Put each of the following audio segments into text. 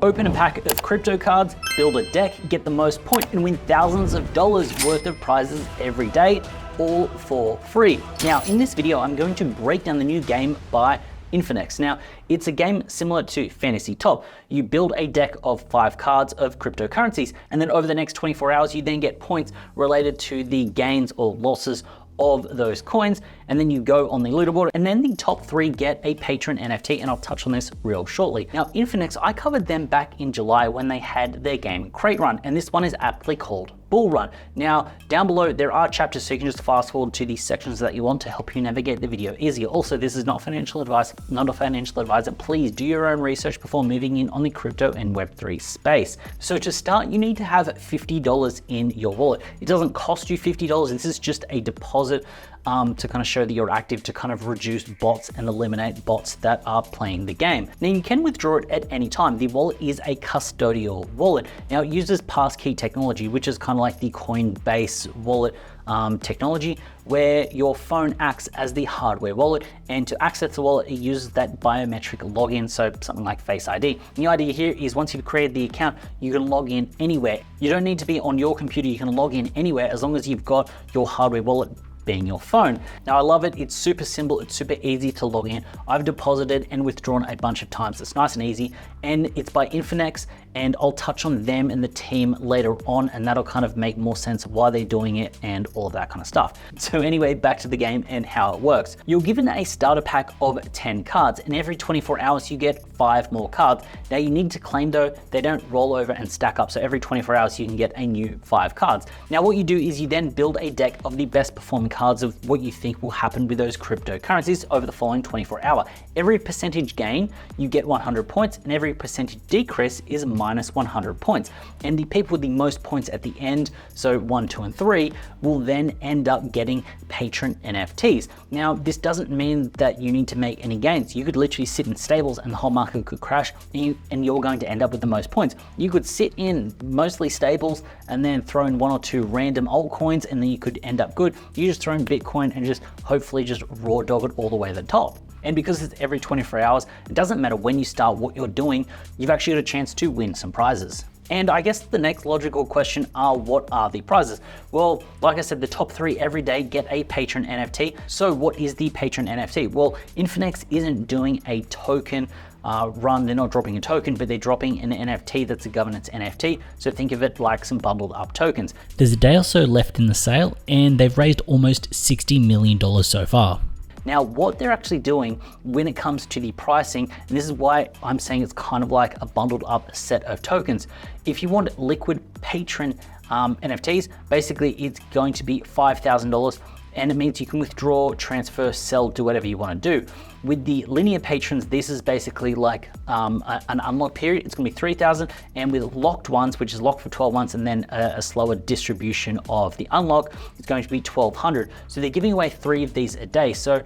Open a pack of crypto cards, build a deck, get the most points, and win thousands of dollars worth of prizes every day, all for free. Now, in this video, I'm going to break down the new game by Infinex. Now, it's a game similar to Fantasy Top. You build a deck of 5 cards of cryptocurrencies, and then over the next 24 hours, you then get points related to the gains or losses of those coins, and then you go on the leaderboard, and then the top 3 get a patron NFT, and I'll touch on this real shortly. Now, Infinex, I covered them back in July when they had their game Crate Run, and this one is aptly called Bull Run. Now, down below, there are chapters, so you can just fast forward to the sections that you want to help you navigate the video easier. Also, this is not financial advice, not a financial advisor. Please do your own research before moving in on the crypto and Web3 space. So to start, you need to have $50 in your wallet. It doesn't cost you $50. This is just a deposit to kind of show that you're active, to kind of reduce bots and eliminate bots that are playing the game. Now, you can withdraw it at any time. The wallet is a custodial wallet. Now, it uses passkey technology, which is kind of like the Coinbase wallet technology, where your phone acts as the hardware wallet, and to access the wallet, it uses that biometric login, so something like Face ID. The idea here is once you've created the account, you can log in anywhere. You don't need to be on your computer, you can log in anywhere as long as you've got your hardware wallet being your phone. Now, I love it. It's super simple. It's super easy to log in. I've deposited and withdrawn a bunch of times. It's nice and easy, and it's by Infinex, and I'll touch on them and the team later on, and that'll kind of make more sense of why they're doing it and all of that kind of stuff. So anyway, back to the game and how it works. You're given a starter pack of 10 cards, and every 24 hours you get 5 more cards. Now, you need to claim though, they don't roll over and stack up. So every 24 hours you can get a new 5 cards. Now, what you do is you then build a deck of the best performing cards of what you think will happen with those cryptocurrencies over the following 24 hours. Every percentage gain, you get 100 points, and every percentage decrease is minus 100 points. And the people with the most points at the end, so 1, 2, and 3, will then end up getting patron NFTs. Now, this doesn't mean that you need to make any gains. You could literally sit in stables and the whole market could crash, and you're going to end up with the most points. You could sit in mostly stables and then throw in 1 or 2 random altcoins, and then you could end up good. You just throw in Bitcoin and just hopefully just raw dog it all the way to the top. And because it's every 24 hours, it doesn't matter when you start what you're doing, you've actually got a chance to win some prizes. And I guess the next logical question are, what are the prizes? Well, like I said, the top 3 every day get a patron NFT. So what is the patron NFT? Well, Infinex isn't doing a token run. They're not dropping a token, but they're dropping an NFT that's a governance NFT. So think of it like some bundled up tokens. There's a day or so left in the sale, and they've raised almost $60 million so far. Now, what they're actually doing when it comes to the pricing, and this is why I'm saying it's kind of like a bundled up set of tokens. If you want liquid patron NFTs, basically it's going to be $5,000, and it means you can withdraw, transfer, sell, do whatever you want to do. With the linear patrons, this is basically like an unlock period. It's going to be 3,000, and with locked ones, which is locked for 12 months, and then a slower distribution of the unlock, it's going to be 1,200. So they're giving away 3 of these a day. So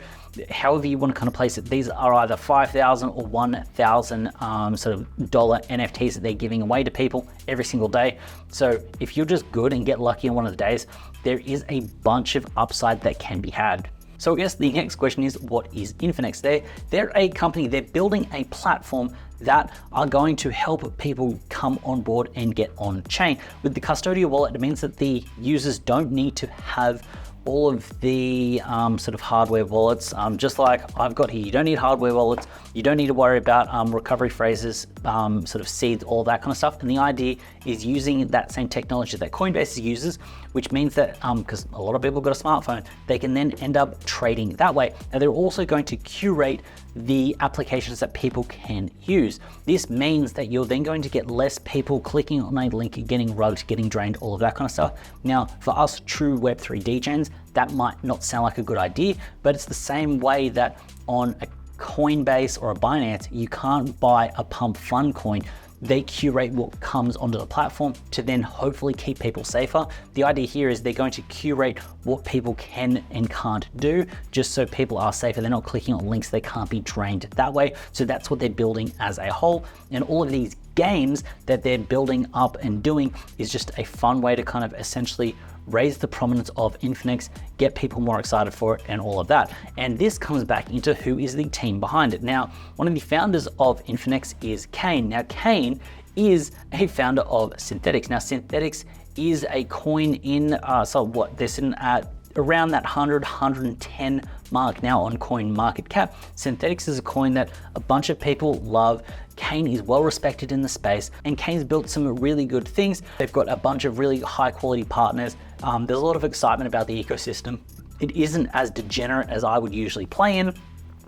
however you want to kind of place it, these are either 5,000 or 1,000 sort of dollar NFTs that they're giving away to people every single day. So if you're just good and get lucky on one of the days, there is a bunch of upside that can be had. So I guess the next question is, what is Infinex? They're a company, they're building a platform that are going to help people come on board and get on chain. With the custodial wallet, it means that the users don't need to have all of the sort of hardware wallets, just like I've got here. You don't need hardware wallets. You don't need to worry about recovery phrases, sort of seeds, all that kind of stuff. And the idea is using that same technology that Coinbase uses, which means that because a lot of people got a smartphone, they can then end up trading that way. Now, they're also going to curate the applications that people can use. This means that you're then going to get less people clicking on a link, getting rugged, getting drained, all of that kind of stuff. Now, for us true Web3 degens, that might not sound like a good idea, but it's the same way that on a Coinbase or a Binance, you can't buy a pump fund coin. They curate what comes onto the platform to then hopefully keep people safer. The idea here is they're going to curate what people can and can't do, just so people are safer. They're not clicking on links, they can't be drained that way. So that's what they're building as a whole. And all of these games that they're building up and doing is just a fun way to kind of essentially raise the prominence of Infinex, get people more excited for it, and all of that. And this comes back into who is the team behind it. Now, one of the founders of Infinex is Kane. Now, Kane is a founder of Synthetics. Now, Synthetics is a coin in, so what, they're sitting at around that 100, 110 mark now on coin market cap. Synthetics is a coin that a bunch of people love. Kane is well respected in the space, and Kane's built some really good things. They've got a bunch of really high quality partners. There's a lot of excitement about the ecosystem. It isn't as degenerate as I would usually play in,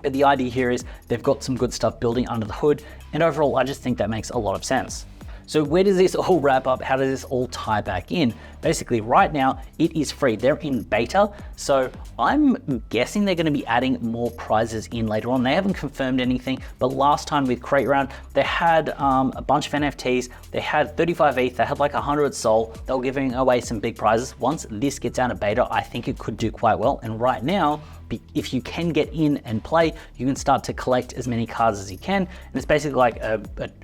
but the idea here is they've got some good stuff building under the hood, and overall I just think that makes a lot of sense. So where does this all wrap up? How does this all tie back in? Basically right now it is free. They're in beta, so I'm guessing they're going to be adding more prizes in later on. They haven't confirmed anything, but last time with Crate Round, they had a bunch of NFTs. They had 35 ETH, they had like 100 SOL. They were giving away some big prizes. Once this gets out of beta, I think it could do quite well. And right now, if you can get in and play, you can start to collect as many cards as you can. And it's basically like a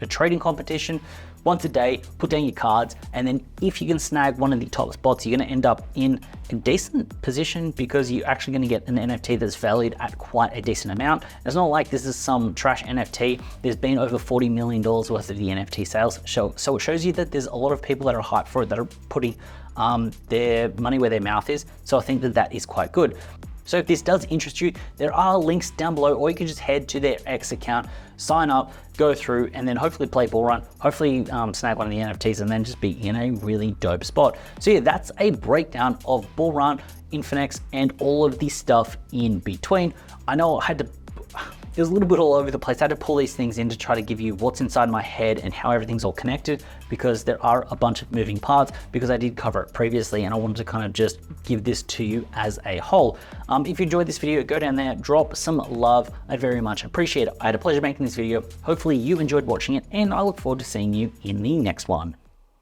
trading competition. Once a day, put down your cards, and then if you can snag one of the top spots, you're gonna end up in a decent position because you're actually gonna get an NFT that's valued at quite a decent amount. It's not like this is some trash NFT. There's been over $40 million worth of the NFT sales. So it shows you that there's a lot of people that are hyped for it, that are putting their money where their mouth is. So I think that that is quite good. So if this does interest you, there are links down below, or you can just head to their X account, sign up, go through, and then hopefully play Bull Run, hopefully snag one of the NFTs, and then just be in a really dope spot. So yeah, that's a breakdown of Bull Run, Infinex, and all of the stuff in between. I know I had to, it was a little bit all over the place. I had to pull these things in to try to give you what's inside my head and how everything's all connected, because there are a bunch of moving parts, because I did cover it previously and I wanted to kind of just give this to you as a whole. If you enjoyed this video, go down there, drop some love. I'd very much appreciate it. I had a pleasure making this video. Hopefully you enjoyed watching it, and I look forward to seeing you in the next one.